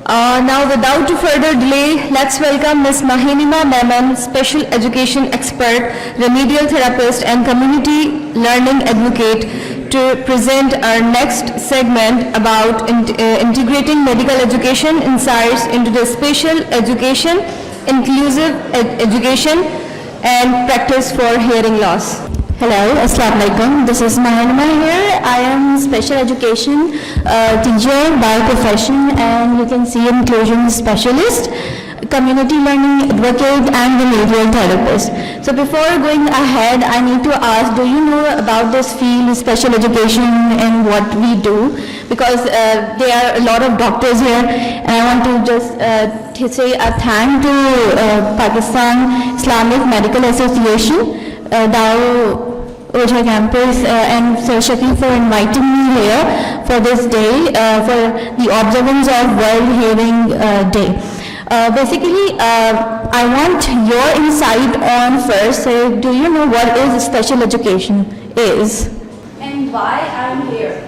Now, without further delay, let's welcome Ms. Mahinima Memon, Special Education Expert, Remedial Therapist, and Community Learning Advocate, to present our next segment about integrating medical education insights into the special education, inclusive education, and practice for hearing loss. Hello, Assalamu alaikum. This is Mahinima here. I am special education teacher by profession, and you can see inclusion specialist, community learning advocate, and remedial therapist. So before going ahead, I need to ask, do you know about this field, special education, and what we do? Because there are a lot of doctors here, and I want to just say a thank to Pakistan Islamic Medical Association, Dao Oja campus, and Sir Shakil for inviting me here for this day, for the observance of World Hearing Day. Basically, I want your insight on first, do you know what is special education is? And why I'm here?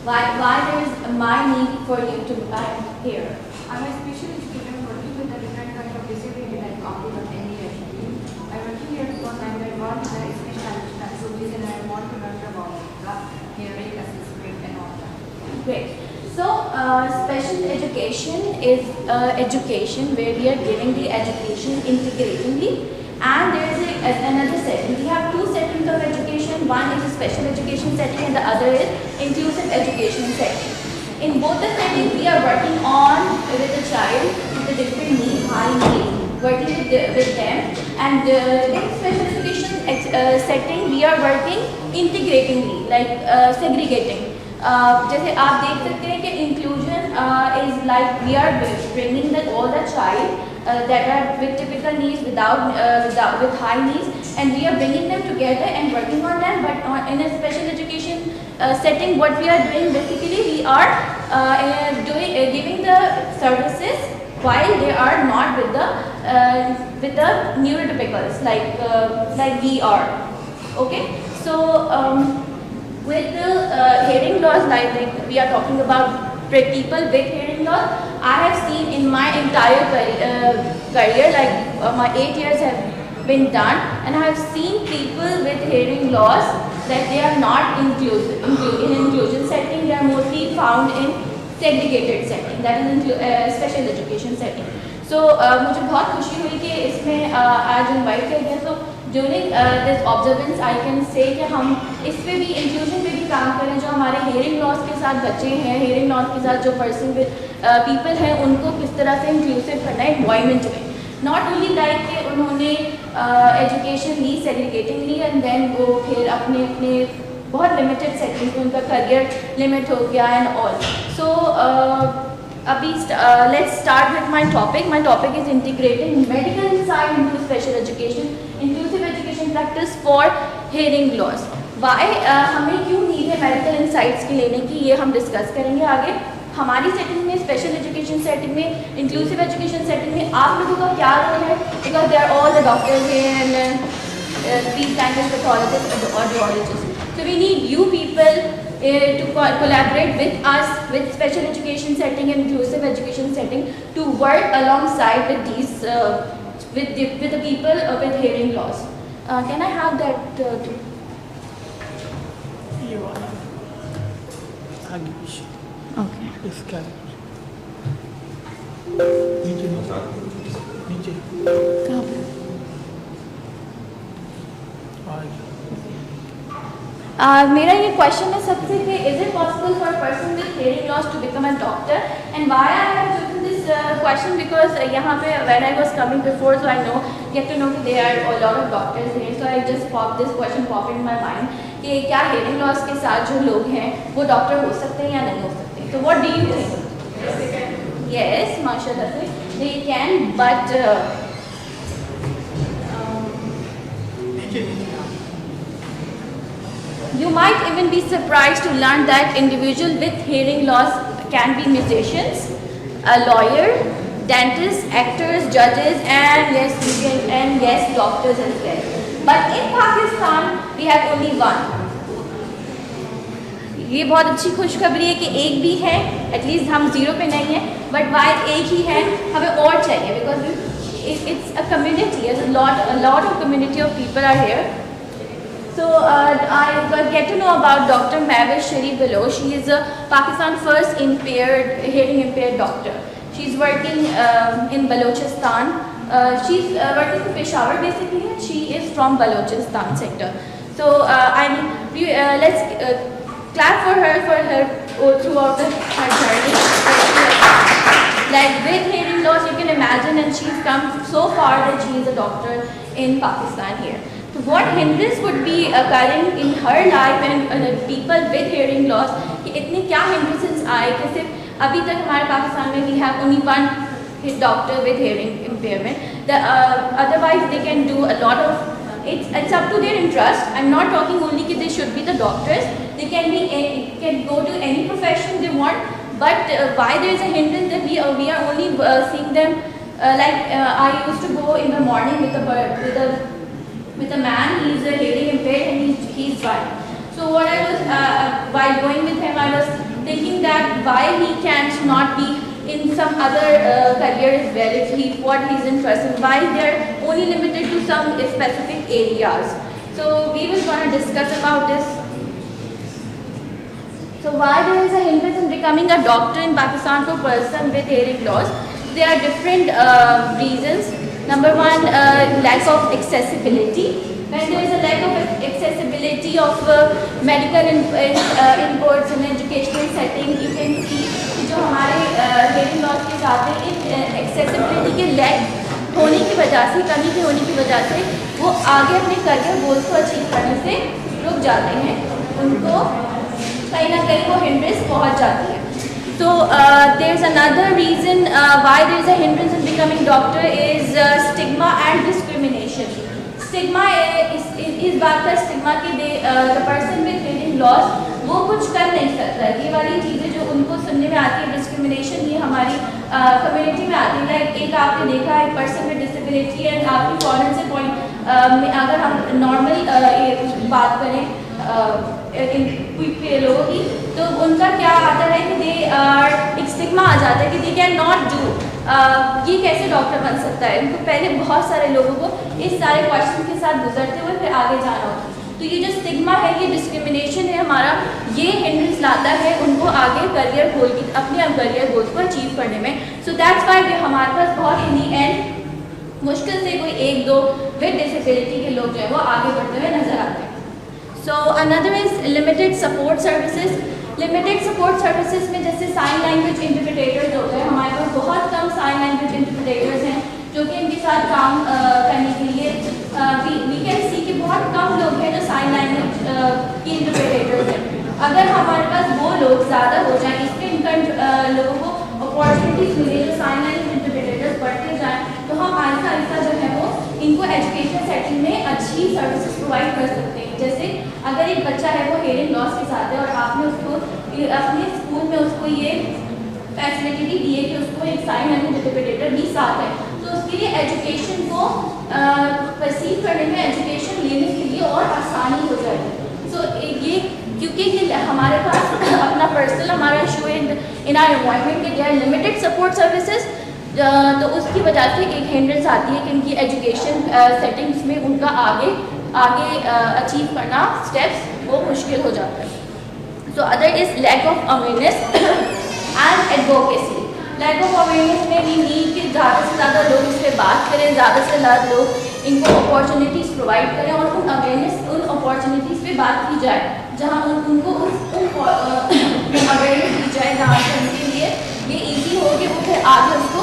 Why there is my need for you to be here? I'm a special educator working with a different kind of disability like autism and ADHD. I'm working here because I'm involved in the special activities and I want to learn about the hearing assessment and all that. Great. So, special education is education where we are giving the education integratingly, and there is another setting. We have two settings of education. One is a special education setting and the other is inclusive education setting. In both the settings, we are working on with a child with a different need, high need, working with them. And in special education setting, we are working integratingly, like segregating. जैसे आप देख सकते हैं कि inclusion is like we are bringing all the child that are with typical needs with high needs, and we are bringing them together and working on them. But in a special education setting, what we are doing basically, we are giving the services while they are not with the neurotypicals like we are. Okay, so. With the hearing loss, like we are talking about people with hearing loss, I have seen in my entire career, like my 8 years have been done, and I have seen people with hearing loss that they are not inclusive. In inclusion setting, they are mostly found in segregated setting, that is special education setting. So मुझे बहुत खुशी हुई कि इसमें आज invite किया गया. So during this observance, I can say कि हम इस पे भी इंक्लूजन पे भी काम करें. जो हमारे हेयरिंग लॉस के साथ बच्चे हैं, हेयरिंग लॉस के साथ जो पर्सन विद पीपल हैं, उनको किस तरह से इंक्लूसिव करना है एनवायरमेंट में. नॉट ओनली लाइक कि उन्होंने एजुकेशन ली सेग्रीगेटिंगली एंड देन वो फिर अपने बहुत लिमिटेड सेटिंग में उनका करियर लिमिट हो गया एंड ऑल. सो अभी let's start with my topic. My topic is integrating medical insight into special education, inclusive education practice for hearing loss. Why हमें क्यों नीड है मेडिकल इंसाइट्स की लेने की, ये हम डिस्कस करेंगे आगे. हमारी सेटिंग में, स्पेशल एजुकेशन सेटिंग में, इंक्लूसिव एजुकेशन सेटिंग में आप लोगों का क्या रोल है? Because they are all the doctors and these kind of pathologists and audiologists. So we need you people to collaborate with us with special education setting and inclusive education setting to work alongside with these with the people with hearing loss. Can I have that too? Okay. कहाँ पे? मेरा ये question है सबसे कि is it possible for person with hearing loss to become a doctor, and why I have chosen this question because यहाँ पे when I was coming before, so I know get to know कि there are a lot of doctors here. So I just pop this question pop in my mind कि क्या hearing loss के साथ जो लोग हैं वो डॉक्टर हो सकते हैं या नहीं हो सकते. तो what do you think? Yes, माशाल्लाह से they can, but you might even be surprised to learn that individuals with hearing loss can be musicians, a lawyer, dentists, actors, judges, and yes, doctors as well. But in Pakistan, we have only one. ये बहुत अच्छी खुशखबरी है कि एक भी है, at least हम जीरो पे नहीं हैं, बट वाई एक ही है हमें और चाहिए, because it's a community, a lot of community of people are here. So I get to know about Dr. Mahwish Sharif below. She is a Pakistan first hearing impaired doctor. She's working in Balochistan. She's working in Peshawar basically. She is from Balochistan sector. So let's clap for her throughout her journey. Like with hearing loss, you can imagine, and she's come so far that she is a doctor in Pakistan here. So what hindrance would be occurring in her life and people with hearing loss, कि इतने क्या hindrances आए कि सिर्फ अभी तक हमारे पाकिस्तान में we have only one doctor with hearing impairment. Otherwise they can do a lot of, it's up to their interest. I'm not talking only कि they should be the doctors. They can go to any profession they want, but why there is a hindrance that we are only seeing them I used to go in the morning with a man. He's a hearing impaired and he's driving. So what I was while going with him, I was thinking that why he can't not be in some other career as well, if what he's interested in, why they're only limited to some specific areas. So we will going to discuss about this. So why there is a hindrance in becoming a doctor in Pakistan for person with hearing loss? There are different reasons. Number one, lack of accessibility. When there is a lack of accessibility of medical inputs in educational setting, you can see कि जो हमारे hearing loss के साथ हैं, इन accessibility के lack होने की वजह से, कमी के होने की वजह से वो आगे अपने करियर गोल्स को अचीव करने से रुक जाते हैं, उनको कहीं ना कहीं वो hindrance पहुंच जाती है. So there's another reason why there's a hindrance in becoming doctor is stigma and discrimination. Stigma इस बात का stigma कि the person with hearing loss वो कुछ कर नहीं सकता. ये वाली चीज़ें जो उनको सुनने में आती है, discrimination, ये हमारी कम्युनिटी में आती है. लाइक एक आपने देखा है पर्सन में डिसेबिलिटी है, आपकी फॉरेन से पॉइंट अगर हम नॉर्मल बात करें लोगों की, तो उनका क्या आता है कि एक स्टिग्मा आ जाता है कि दे कैन नॉट डू, ये कैसे डॉक्टर बन सकता है. उनको पहले बहुत सारे लोगों को इस सारे क्वेश्चन के साथ गुजरते हुए फिर आगे जाना होता है. तो ये जो स्टिग्मा है, ये डिस्क्रिमिनेशन है हमारा, ये हिंड्रेंस लाता है उनको आगे करियर गोल की, अपने करियर गोल्स को अचीव करने में. सो दैट्स वाई हमारे पास बहुत इन दी एंड मुश्किल से कोई एक दो विद डिसेबिलिटी के लोग जो है वो आगे बढ़ते हुए नजर आते हैं. So another is limited support services. Limited support services में जैसे sign language interpreters होते हैं, हमारे पास बहुत कम sign language interpreters हैं जो कि इनके साथ काम करने के लिए we can see कि बहुत कम लोग हैं जो sign language की interpreters हैं. अगर हमारे पास वो लोग ज़्यादा हो जाएं, इस पर इनका लोगों को अपॉर्चुनिटीज मिले जो sign language interpreters बढ़ते जाएं, तो हम आहिस्ता आहिस्ता जो है वो इनको एजुकेशन सेटिंग में अच्छी सर्विसेज प्रोवाइड कर सकते हैं. जैसे अगर एक बच्चा है वो हेयरिंग लॉस के साथ है और आपने उसको अपने स्कूल में उसको ये फैसिलिटी दी है कि उसको एक साइन लैंग्वेज इंटरप्रेटर भी साथ है, तो उसके लिए एजुकेशन को परसीव करने में, एजुकेशन लेने के लिए और आसानी हो जाएगी. सो ये क्योंकि ये हमारे पास अपना पर्सनल हमारा इशू है इन आर एनवायरनमेंट के, देयर लिमिटेड सपोर्ट सर्विसेज, तो उसकी वजह से एक हिंड्रेंस आती है कि इनकी एजुकेशन सेटिंग्स में उनका आगे अचीव करना स्टेप्स वो मुश्किल हो जाता है. So other is lack of awareness and advocacy. Lack of awareness में भी नीड कि ज़्यादा से ज़्यादा लोग इस पर बात करें, ज़्यादा से ज़्यादा लोग इनको अपॉर्चुनिटीज़ प्रोवाइड करें और उन अपॉर्चुनिटीज़ पे बात की जाए जहाँ उनको अवेयरनेस दी जाए, जहाँ से उनके लिए ये ईजी हो कि वो फिर आगे उसको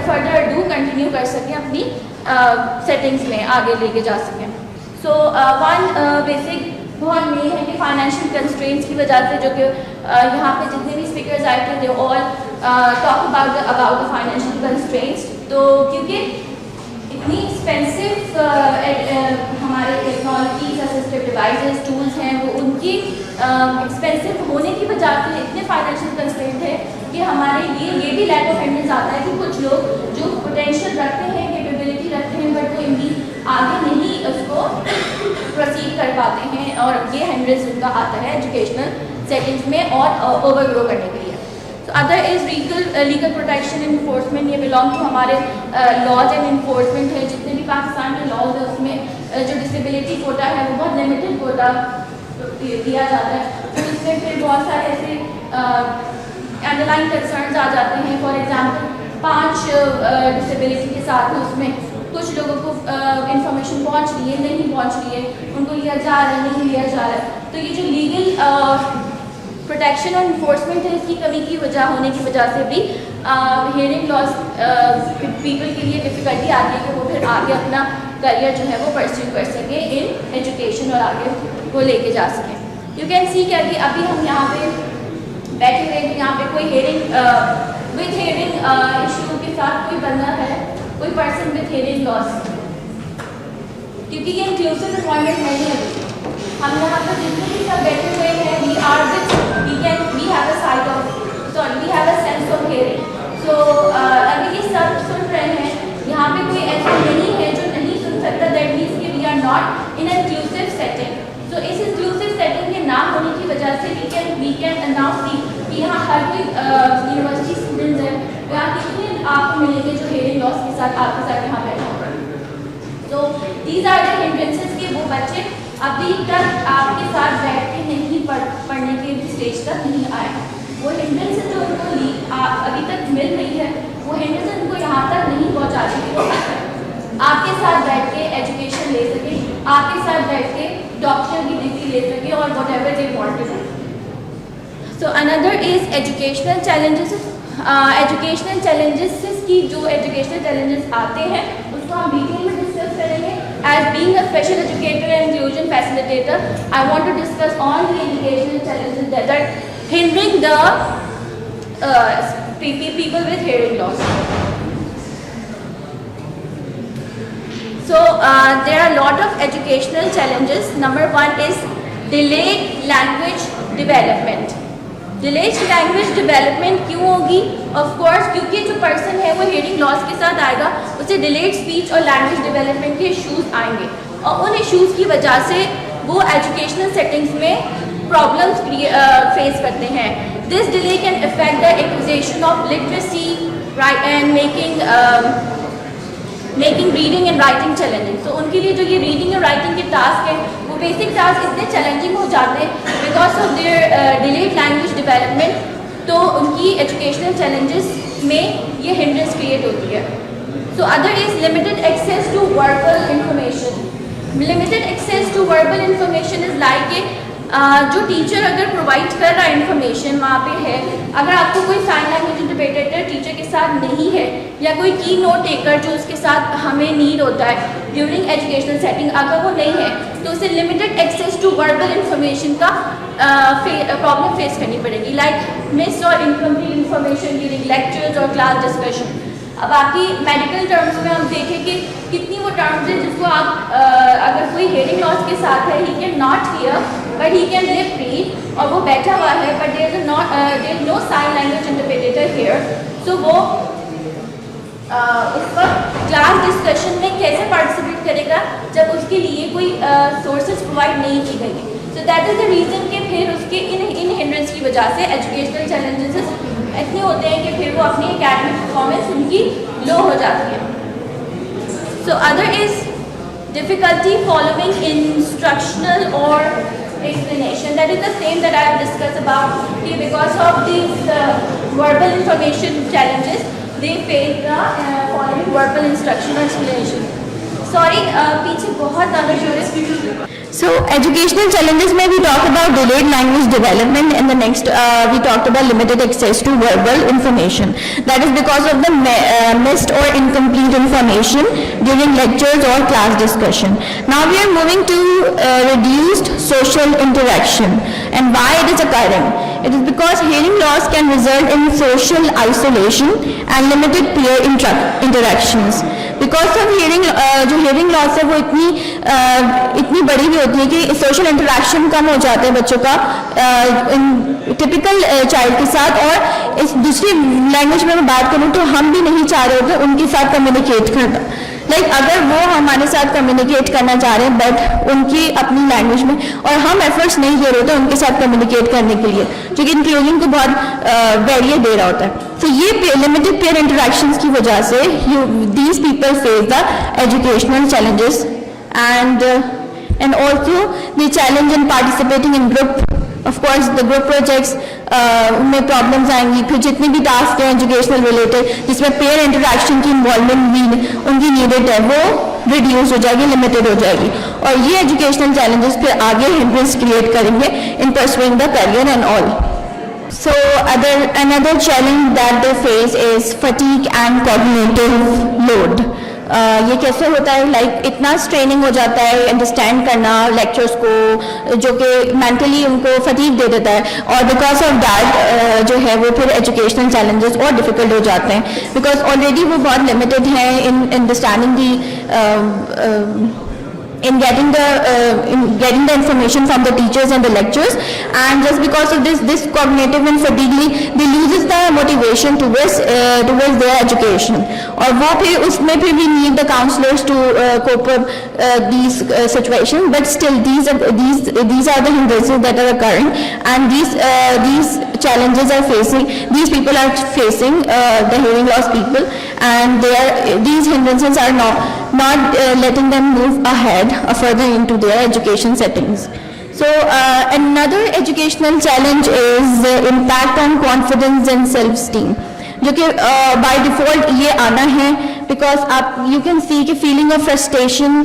फर्दर डू कंटिन्यू कर सकें, अपनी सेटिंग्स में आगे लेके जा सकें. सो वन बेसिक बहुत मेन है कि फाइनेंशियल कंस्ट्रेंट्स की वजह से, जो कि यहाँ पे जितने भी स्पीकर्स आए थे they all talk about the financial constraints. तो क्योंकि इतनी एक्सपेंसिव हमारे टेक्नोलॉजीज, असिस्टिव डिवाइसेस, टूल्स हैं, वो उनकी एक्सपेंसिव होने की वजह से इतने फाइनेंशियल कंस्ट्रेंट है कि हमारे लिए ये भी लैक ऑफ हिंड्रेंस आता है कि कुछ लोग जो पोटेंशियल रखते हैं, कैपेबिलिटी रखते हैं, बट वो इनकी आगे नहीं उसको प्रोसीड कर पाते हैं, और ये हिंड्रेंस उनका आता है एजुकेशनल सेटिंग्स में और ओवरग्रो करने के लिए। तो other is legal protection and enforcement, ये बिलोंग टू हमारे लॉज एंड इन्फोर्समेंट है। जितने भी पाकिस्तान के लॉज है उसमें जो डिसेबिलिटी कोटा है वो बहुत लिमिटेड कोटा दिया जाता है। तो इसमें फिर बहुत सारे ऐसे अंडरलाइन कंसर्न्स आ जाते हैं। फॉर एग्जांपल 5 डिसेबिलिटी के साथ में उसमें कुछ लोगों को इंफॉर्मेशन पहुंच रही है, नहीं पहुंच रही है, उनको लिया जा रहा है, नहीं लिया जा रहा है। तो ये जो लीगल प्रोटेक्शन और इन्फोर्समेंट है, इसकी कमी की वजह होने की वजह से भी हियरिंग लॉस पीपल के लिए डिफ़िकल्टी आती है कि वो फिर आगे अपना करियर जो है वो परस्यू कर सकें इन एजुकेशन और आगे वो लेके जा सकें। यू कैन सी क्या कि अभी हम यहाँ पे बैठे हुए हैं, यहाँ पे कोई हियरिंग विद हियरिंग इशू के साथ कोई बंदा है, कोई पर्सन विद हियरिंग लॉस, क्योंकि ये इंक्लूसिव अपॉइंटमेंट नहीं है। हम यहाँ पर जितने भी सब बैठे हुए हैं, we have a sight of we have a sense of hearing. So अगर ये सब सुन रहे हैं, यहाँ पे कोई ऐसा नहीं है जो नहीं सुन सकता, दैट मीन्स कि we are not in inclusive setting. तो इस इंक्लूसिव सेटिंग के ना होने की वजह से वी कैन अनाउंस कि यहाँ हर कोई यूनिवर्सिटी स्टूडेंट्स है, यहाँ कितने आपको मिलेंगे जो हियरिंग लॉस के साथ आपके साथ यहाँ बैठे होंगे। तो दीज आर द हिंड्रेंसेस के वो बच्चे अभी तक आपके साथ बैठ के नहीं पढ़ने के स्टेज तक नहीं आए। वो हिंड्रेंसेस जो उनको अभी तक मिल रही है, वो हिंड्रेंसेस उनको यहाँ तक नहीं पहुँचा रही है वो आपके साथ बैठ के एजुकेशन ले सके, आपके साथ बैठ के डॉक्टर की डिग्री ले सके और whatever they want to do. So another is educational challenges. Educational challenges की जो एजुकेशनल चैलेंजेस आते हैं उसको हम डिटेल में डिस्कस करेंगे। As being a special educator and inclusion facilitator, I want to discuss all the educational challenges that are hindering the people with hearing loss. So there are a lot of educational challenges. Number 1 is delayed language development. Delayed language development क्यों होगी? Of course क्योंकि जो person है वो hearing loss के साथ आएगा, उसे डिलेड स्पीच और लैंग्वेज डेवलपमेंट के इश्यूज आएंगे, और उन इश्यूज की वजह से वो एजुकेशनल सेटिंग्स में प्रॉब्लम्स फेस करते हैं। This delay can affect the acquisition of literacy and making reading and writing challenging. तो उनके लिए जो ये रीडिंग और राइटिंग के टास्क हैं वो बेसिक टास्क इतने चैलेंजिंग हो जाते हैं because of their delayed language development. तो उनकी एजुकेशनल चैलेंजेस में ये हिंड्रेंस क्रिएट होती है। So other is limited access to verbal information. Limited access to verbal information is like जो टीचर अगर प्रोवाइड कर रहा है इंफॉर्मेशन वहाँ पे है, अगर आपको कोई साइन लैंग्वेज इंटरप्रेटर टीचर के साथ नहीं है या कोई की नोट टेकर जो उसके साथ हमें नीड होता है ड्यूरिंग एजुकेशनल सेटिंग, अगर वो नहीं है तो उसे limited access to verbal information का प्रॉब्लम फेस करनी पड़ेगी, लाइक मिस और इनकम्प्लीट इंफॉर्मेशन ड्यूरिंग लेक्चर्स और क्लास डिस्कशन। अब बाकी मेडिकल टर्म्स में हम देखें कि कितनी वो टर्म्स हैं जिसको आप अगर कोई हियरिंग लॉस के साथ है, he can not hear but he can lip read, और वो बैठा हुआ है but there is no sign language interpreter here. So वो उस वक्त क्लास डिस्कशन में कैसे पार्टिसिपेट करेगा जब उसके लिए कोई सोर्सेज प्रोवाइड नहीं की गई। So that is the reason कि फिर उसके इन हिंड्रेंस की वजह से एजुकेशनल चैलेंजेस इतने होते हैं कि फिर वो अपनी एकेडमिक परफॉर्मेंस उनकी लो हो जाती है। So other is difficulty following instructional और explanation. That is the same that I have discussed about, कि because of these verbal information challenges, they face the following verbal instruction or explanation. Sorry, पीछे बहुत ज़्यादा शोर है। So educational challenges में we talked about delayed language development, and the next we talked about limited access to verbal information. That is because of the missed or incomplete information during lectures or class discussion. Now we are moving to reduced social interaction, and why it is occurring. It is because hearing loss can result in social isolation and limited peer interactions. Because of hearing जो hearing loss है वो इतनी बड़ी भी होती है कि social interaction कम हो जाता है बच्चों का टिपिकल चाइल्ड के साथ। और इस दूसरी लैंग्वेज में मैं बात करूँ तो हम भी नहीं चाह रहे होते उनके साथ कम्युनिकेट करना, लाइक अगर वो हमारे साथ कम्युनिकेट करना चाह रहे हैं बट उनकी अपनी लैंग्वेज में, और हम एफर्ट्स नहीं दे रहे होते उनके साथ कम्युनिकेट करने के लिए, जो कि इंक्लूजन को बहुत बैरियर दे रहा होता है. तो ये लिमिटेड पेयर इंटरेक्शंस की वजह से these people face the educational challenges and also the challenge in participating in group. Of course the group projects में प्रॉब्लम्स आएंगी. फिर जितने भी टास्क हैं एजुकेशनल रिलेटेड जिसमें पेयर इंटरेक्शन की इन्वॉल्वमेंट भी उनकी नीडेड है वो रिड्यूस हो जाएगी, लिमिटेड हो जाएगी. और ये एजुकेशनल चैलेंजेस फिर आगे हिंड्रेंस क्रिएट करेंगे इन pursuing the career and all. So another challenge that they face is fatigue and cognitive load. ये कैसे होता है, लाइक इतना स्ट्रेनिंग हो जाता है अंडरस्टैंड करना लेक्चर्स को, जो कि मेंटली उनको फटीग दे देता है, और बिकॉज ऑफ दैट जो है वो फिर एजुकेशनल चैलेंजेस और डिफिकल्ट हो जाते हैं, बिकॉज ऑलरेडी वो बहुत लिमिटेड हैं in understanding the in getting the information from the teachers and the lectures, and just because of this cognitive and fatigue they loses the motivation towards their education. और वो फिर उसमें फिर we need the counselors to cope up these situations, but still these are the hindrances that are occurring, and these challenges are facing, these people are facing the hearing loss people, and these hindrances are not letting them move ahead further into their education settings. So another educational challenge is impact on confidence and self-esteem, जो कि by default ये आना है, because आप you can see कि feeling of frustration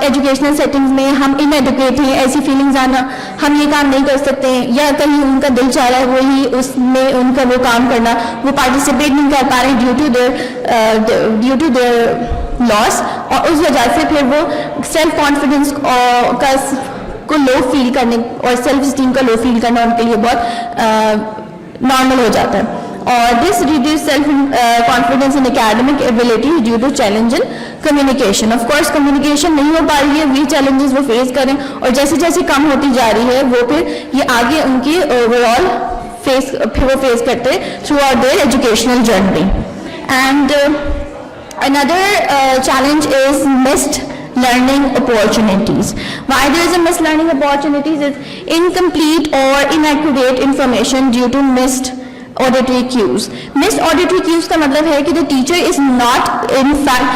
educational settings में हम inadequate हैं, ऐसी feelings आना, हम ये काम नहीं कर सकते हैं, या कहीं उनका दिल चाह रहा है वही उसमें उनका वो काम करना, वो participate नहीं कर पा रहे due to their लॉस, और उस वजह से फिर वो सेल्फ कॉन्फिडेंस को लो फील करने और सेल्फ स्टीम का लो फील करना उनके लिए बहुत नॉर्मल हो जाता है. और this reduce self confidence in academic ability due to challenge in communication. Of course communication नहीं हो पा रही है, वी चैलेंजेस वो फेस करें, और जैसे जैसे कम होती जा रही है वो फिर ये आगे उनकी ओवरऑल फेस करते हैं through out there educational journey. And another challenge is missed learning opportunities. Why there is a missed learning opportunities is incomplete or inaccurate information due to missed auditory cues. Missed auditory cues का मतलब है कि the teacher is not in fact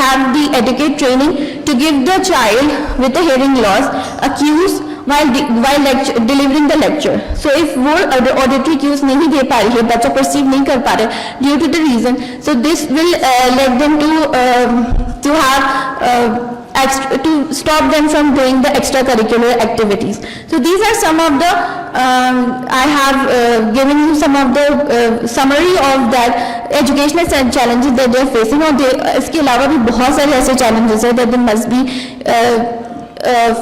have the adequate training to give the child with the hearing loss a cues while delivering the lecture. So if वो auditory cues नहीं दे पा रही है, बच्चा perceive नहीं कर पा रहा है due to the reason, so this will let them to have to stop them from doing the extracurricular activities. So these are some of the I have given you some of the summary of that educational challenges that they are facing, और इसके अलावा भी बहुत सारे ऐसे challenges हैं that they must be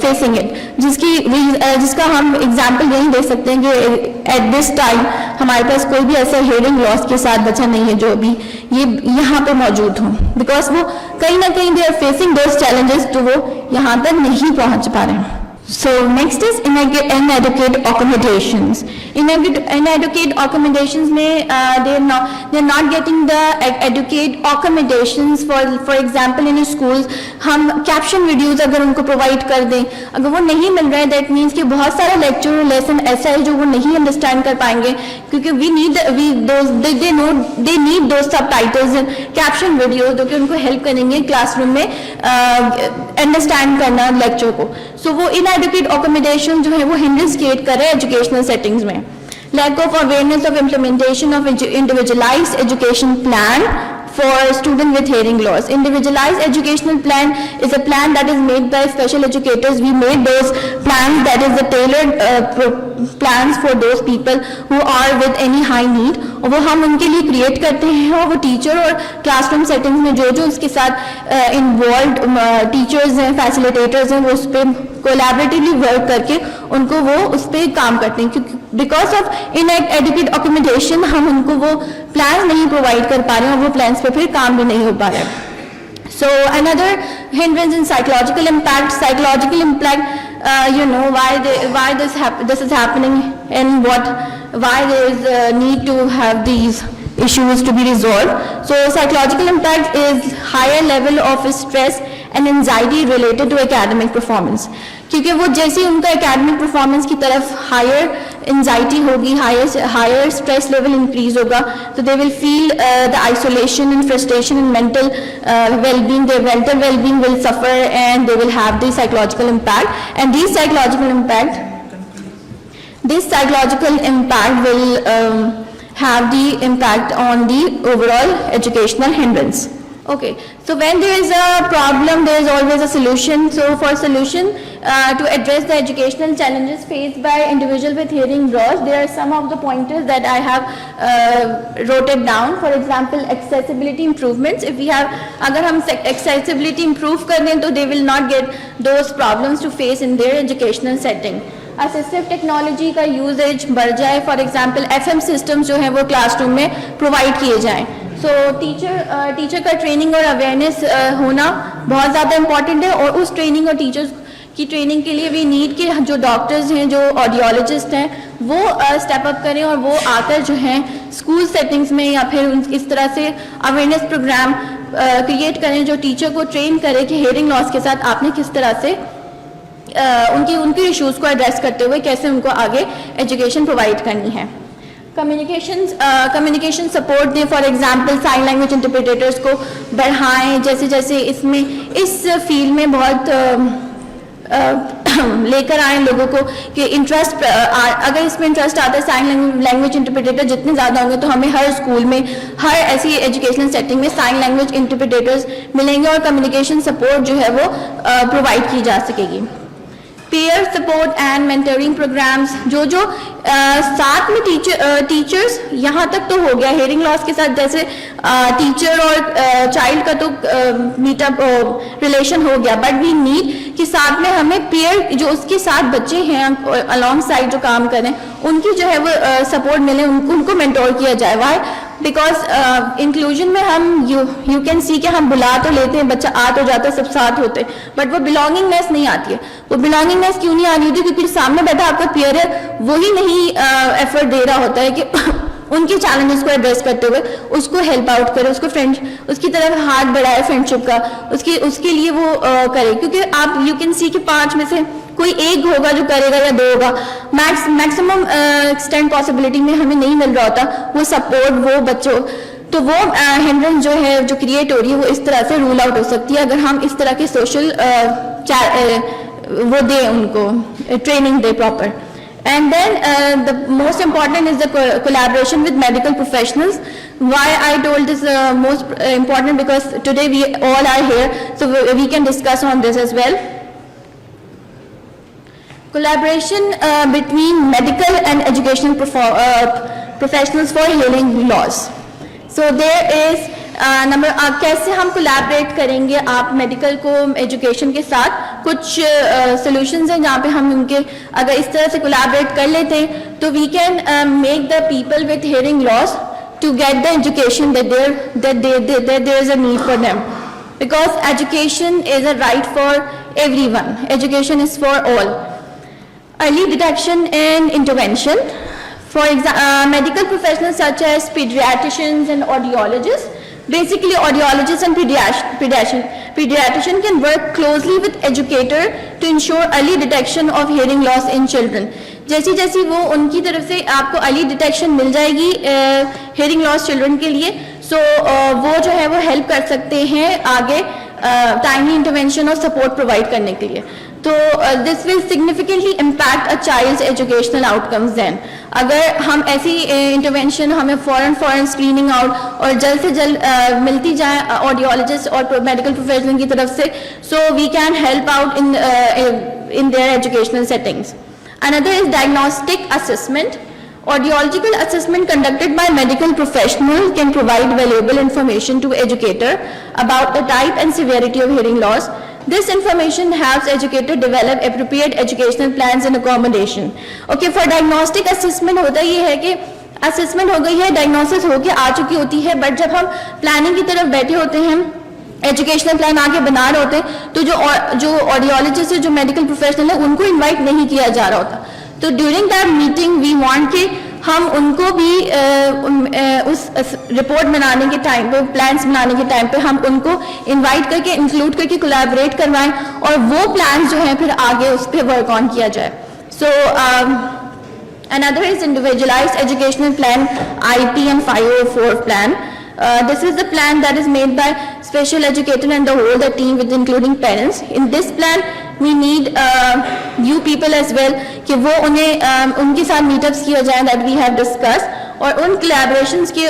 facing it, जिसका हम एग्जाम्पल यही दे सकते हैं कि एट दिस टाइम हमारे पास कोई भी ऐसा हेयरिंग लॉस के साथ बच्चा नहीं है जो अभी ये यहाँ पे मौजूद हो, बिकॉज वो कहीं ना कहीं they are facing those challenges तो वो यहाँ तक नहीं पहुँच पा रहे हैं. So next is inadequate accommodations. Inadequate accommodations में they're not getting the adequate accommodations. For example in schools हम caption videos अगर उनको provide कर दें, अगर वो नहीं मिल रहा है that means कि बहुत सारा lecture lesson ऐसा है जो वो नहीं understand कर पाएंगे, क्योंकि they need those subtitles and caption videos जो कि उनको help करेंगे classroom में understand करना lecture को. So वो inadequate accommodation जो है वो hindrance create कर रहे हैं educational settings में. Lack of awareness of implementation of individualized education plan for student with hearing loss. Individualized educational plan is a plan that is made by special educators. We made those plans that is the tailored plans for those people who are with any high need. और वो हम उनके लिए create करते हैं, और वो teacher और classroom settings में जो उसके साथ involved teachers हैं, facilitators हैं, वो उस पर collaboratively work करके उनको वो उस पर काम करते हैं, क्योंकि because of inadequate accommodation हम उनको वो plans नहीं provide कर पा रहे हैं और वो plans पे फिर काम भी नहीं हो पा रहा है. So another hindrance in psychological impact. Psychological impact, you know why this is happening, and why there is a need to have these issues to be resolved. So psychological impact is higher level of stress and anxiety related to academic performance. क्योंकि वो जैसे ही उनका academic performance की तरफ higher anxiety होगी, higher stress level increase होगा, तो they will feel the isolation and frustration and mental well-being, their mental well-being will suffer and they will have the psychological impact. And this psychological impact will have the impact on the overall educational hindrance. Okay, so when there is a problem, there is always a solution. So for solution to address the educational challenges faced by individuals with hearing loss, there are some of the pointers that I have wrote it down. For example, accessibility improvements. If we have, अगर हम accessibility improve कर दें, तो they will not get those problems to face in their educational setting. Assistive technology का usage बढ़ जाए, for example FM systems जो हैं वो क्लासरूम में प्रोवाइड किए जाएं. सो टीचर का ट्रेनिंग और अवेयरनेस होना बहुत ज़्यादा इम्पॉर्टेंट है. और उस ट्रेनिंग और टीचर्स की ट्रेनिंग के लिए वी नीड कि जो डॉक्टर्स हैं, जो ऑडियोलॉजिस्ट हैं, वो स्टेप अप करें और वो आकर जो हैं स्कूल सेटिंग्स में या फिर इस तरह से अवेयरनेस प्रोग्राम क्रिएट करें जो टीचर को ट्रेन करे कि हेयरिंग लॉस के साथ आपने किस तरह से उनके इश्यूज़ को एड्रेस करते हुए कैसे उनको आगे एजुकेशन प्रोवाइड करनी है. कम्युनिकेशन सपोर्ट दें, for example sign language interpreters को बढ़ाएं. जैसे जैसे इसमें इस फील्ड में बहुत लेकर आए लोगों को कि इंटरेस्ट, अगर इसमें इंटरेस्ट आता है साइन लैंग्वेज इंटरप्रेटर जितने ज़्यादा होंगे तो हमें हर स्कूल में, हर ऐसी एजुकेशनल सेटिंग में साइन लैंग्वेज इंटरप्रेटर्स मिलेंगे और कम्युनिकेशन सपोर्ट जो है वो प्रोवाइड की जा सकेगी. Peer support and mentoring programs, जो साथ में टीचर्स यहाँ तक तो हो गया हेयरिंग लॉस के साथ, जैसे टीचर और चाइल्ड का तो मीटअप रिलेशन हो गया, बट वी नीड कि साथ में हमें पेयर जो उसके साथ बच्चे हैं अलॉन्ग साइड जो काम करें उनकी जो है वो सपोर्ट मिले, उनको मेंटोर किया जाए. वाई? बिकॉज इंक्लूजन में हम यू कैन सी कि हम बुला तो लेते हैं, बच्चा आ तो जाता है, सब साथ होते, बट वो बिलोंगिंगनेस नहीं आती है. वो बिलोंगिंगनेस क्यों नहीं आ रही होती? क्योंकि सामने बैठा आपका पेयर है, वही नहीं एफर्ट दे रहा होता है कि उनके चैलेंजेस को एड्रेस करते हुए उसको हेल्प आउट करे, उसको फ्रेंड, उसकी तरफ हाथ बढ़ाए फ्रेंडशिप का, उसके लिए वो करे. क्योंकि आप यू कैन सी कि 5 में से कोई एक होगा जो करेगा या 2 होगा, मैक्सिमम एक्सटेंड पॉसिबिलिटी में हमें नहीं मिल रहा होता वो सपोर्ट वो बच्चों, तो वो हिंड्रेंस जो है जो क्रिएट हो रही है वो इस तरह से रूल आउट हो सकती है अगर हम इस तरह के सोशल वो दें, उनको training they proper. And then the most important is the collaboration with medical professionals. Why I told this most important, because today we all are here, so we can discuss on this as well. Collaboration between medical and educational professionals for hearing loss. So there is कैसे हम collaborate करेंगे आप medical को education के साथ. कुछ solutions हैं जहाँ पे हम उनके अगर इस तरह से कोलैबोरेट कर लेते हैं तो we can make the people with hearing loss to get the education that there is a need for them, because education is a right for everyone. Education is for all. Early detection and intervention. For example, medical professionals such as pediatricians and audiologists, basically audiologists and pediatrician can work closely with educator to ensure early detection of hearing loss in children. जैसी वो उनकी तरफ से आपको early detection मिल जाएगी hearing loss children के लिए, सो वो जो है वो हेल्प कर सकते हैं आगे टाइमली इंटरवेंशन और सपोर्ट प्रोवाइड करने के लिए. तो this will significantly impact a child's educational outcomes. Then अगर हम ऐसी इंटरवेंशन हमें फॉरन स्क्रीनिंग आउट और जल्द से जल्द मिलती जाए ऑडियोलॉजिस्ट और मेडिकल प्रोफेशनल की तरफ से, so we can help out in their educational settings. Another is diagnostic assessment. Audiological assessment conducted by medical professional can provide valuable information to educator about the type and severity of hearing loss. This information helps educator develop appropriate educational plans and accommodation. Okay, for diagnostic assessment होता ये है कि assessment हो गई है, diagnosis हो के आ चुकी होती है, but जब हम planning की तरफ बैठे होते हैं, एजुकेशनल प्लान आगे बना रहे होते हैं, तो जो ऑडियोलॉजिस्ट है, जो मेडिकल प्रोफेशनल है, उनको इनवाइट नहीं किया जा रहा होता. तो during that meeting we want कि हम उनको भी उस रिपोर्ट बनाने के टाइम पे, प्लान्स बनाने के टाइम पे हम उनको इनवाइट करके, इंक्लूड करके कोलैबोरेट करवाएं और वो प्लान्स जो हैं फिर आगे उस पर वर्क ऑन किया जाए. सो another is individualized educational plan, IP and 504 plan. This is the plan that is made by special educator and the whole the team with including parents. In this plan we need you people as well कि वो उन्हें उनके साथ meetups किया जाए that we have discussed, और उन collaborations के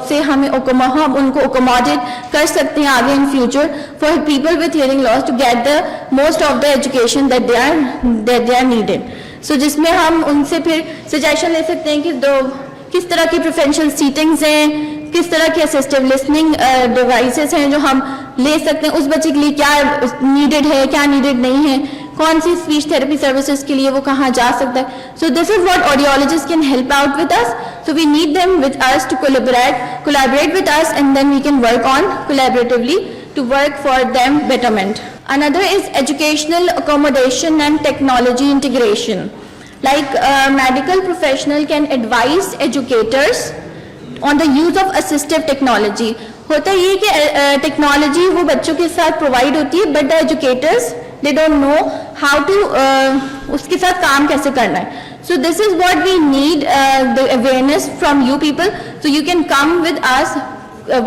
से हम उनको accommodate कर सकते हैं आगे in future for people with hearing loss to get the most of the education that they are needed. So जिसमें हम उनसे फिर suggestion ले सकते हैं कि किस तरह की प्रोफेशनल सीटिंग्स हैं, किस तरह के असिस्टिव लिसनिंग डिवाइसेस हैं जो हम ले सकते हैं, उस बच्चे के लिए क्या नीडेड है, क्या नीडेड नहीं है, कौन सी स्पीच थेरेपी सर्विसेज के लिए वो कहाँ जा सकता है. So this is what audiologist can help out with us. So we need them with us to collaborate with us, and then we can work on collaboratively to work for them betterment. Another is educational accommodation and technology integration. Like medical professional can advise educators on the use of assistive technology. होता ये कि technology वो बच्चों के साथ provide होती है, but the educators they don't know how to उसके साथ काम कैसे करना है. So this is what we need, the awareness from you people. So you can come with us,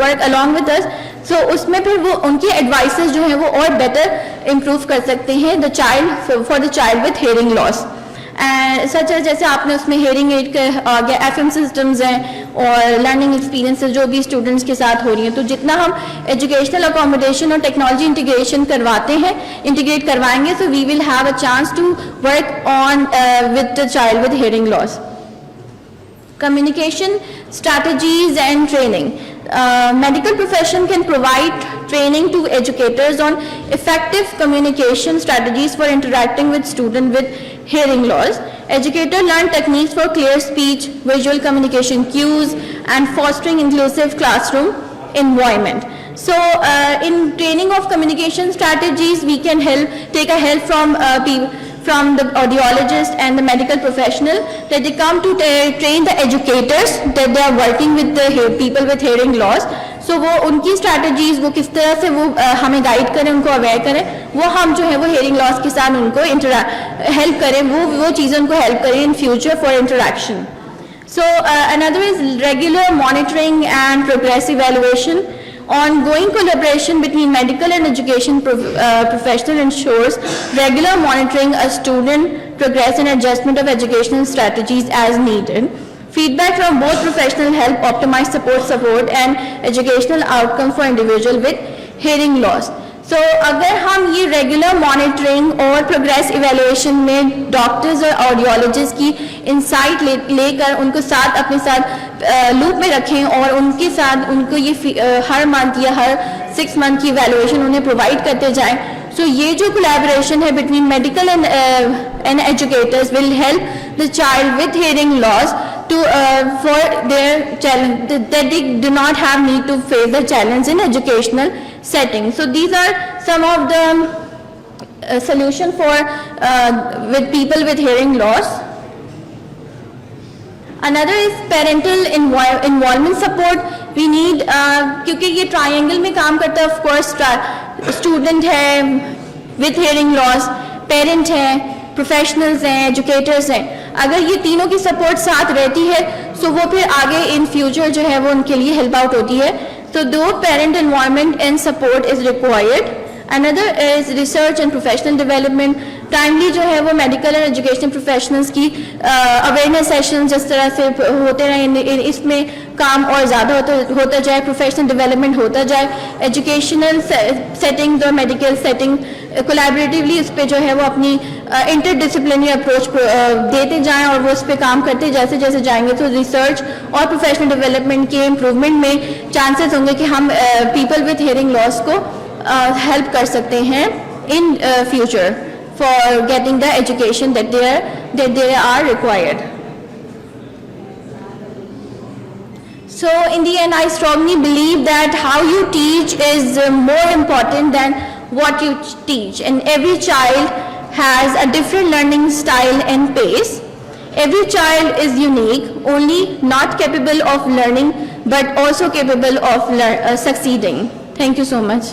work along with us. So उसमें फिर वो उनकी एडवाइसेस जो हैं वो और बेटर इम्प्रूव कर सकते हैं the child, for the child with hearing loss. सच है जैसे आपने उसमें हेयरिंग एड के FM सिस्टम्स हैं और लर्निंग एक्सपीरियंसेस जो भी स्टूडेंट्स के साथ हो रही हैं. तो जितना हम एजुकेशनल अकोमोडेशन और टेक्नोलॉजी इंटीग्रेशन करवाते हैं, इंटीग्रेट करवाएंगे, so we will have a chance to work on with the child with hearing loss. Communication strategies and training. Medical profession can provide training to educators on effective communication strategies for interacting with students with hearing loss. Educators learn techniques for clear speech, visual communication cues, and fostering inclusive classroom environment. So, in training of communication strategies, we can take a help from the audiologist and the medical professional, that they come to train the educators that they are working with the people with hearing loss. So वो उनकी strategies वो किस तरह से वो हमें guide करें, उनको aware करें, वो हम जो है वो hearing loss के साथ उनको help करें, वो चीज़ें उनको help करें in future for interaction. So another is regular monitoring and progress evaluation. Ongoing collaboration between medical and education professional ensures regular monitoring of student progress and adjustment of educational strategies as needed. Feedback from both professionals help optimize support and educational outcome for individual with hearing loss. So अगर हम ये regular monitoring और progress evaluation में doctors और audiologist की insight लेकर उनको साथ अपने साथ लूप में रखें और उनके साथ उनको ये हर मंथ या हर 6 मंथ की इवेल्युएशन उन्हें प्रोवाइड करते जाएं. सो ये जो कोलैबोरेशन है between medical and educators will help the child with hearing loss to for their challenge that they do not have need to face the challenge in educational setting. So these are some of the solution for with people with hearing loss. Another is parental involvement support. We need क्योंकि ये triangle में काम करता है, of course student है with hearing loss, parent है, professionals हैं, educators हैं. अगर ये तीनों की सपोर्ट साथ रहती है सो वो फिर आगे इन फ्यूचर जो है वो उनके लिए हेल्प आउट होती है. तो दो parent involvement and support is required. Another is research and professional development. Timely जो है वो मेडिकल एंड एजुकेशन प्रोफेशनल्स की अवेयरनेस सेशन जिस तरह से होते रहे, इसमें काम और ज़्यादा होता जाए, प्रोफेशनल डेवलपमेंट होता जाए, एजुकेशनल सेटिंग और मेडिकल सेटिंग कोलैबोरेटिवली उस पर जो है वो अपनी इंटरडिसिप्लिनरी अप्रोच देते जाएं और वो उस पर काम करते जैसे जैसे जाएंगे तो रिसर्च और प्रोफेशनल डेवलपमेंट के इम्प्रूवमेंट में चांसेस होंगे कि हम पीपल विथ हेयरिंग लॉस को हेल्प कर सकते हैं in future for getting the education that they are required. So in the end, I strongly believe that how you teach is more important than what you teach, and every child has a different learning style and pace. Every child is unique, only not capable of learning, but also capable of succeeding. Thank you so much.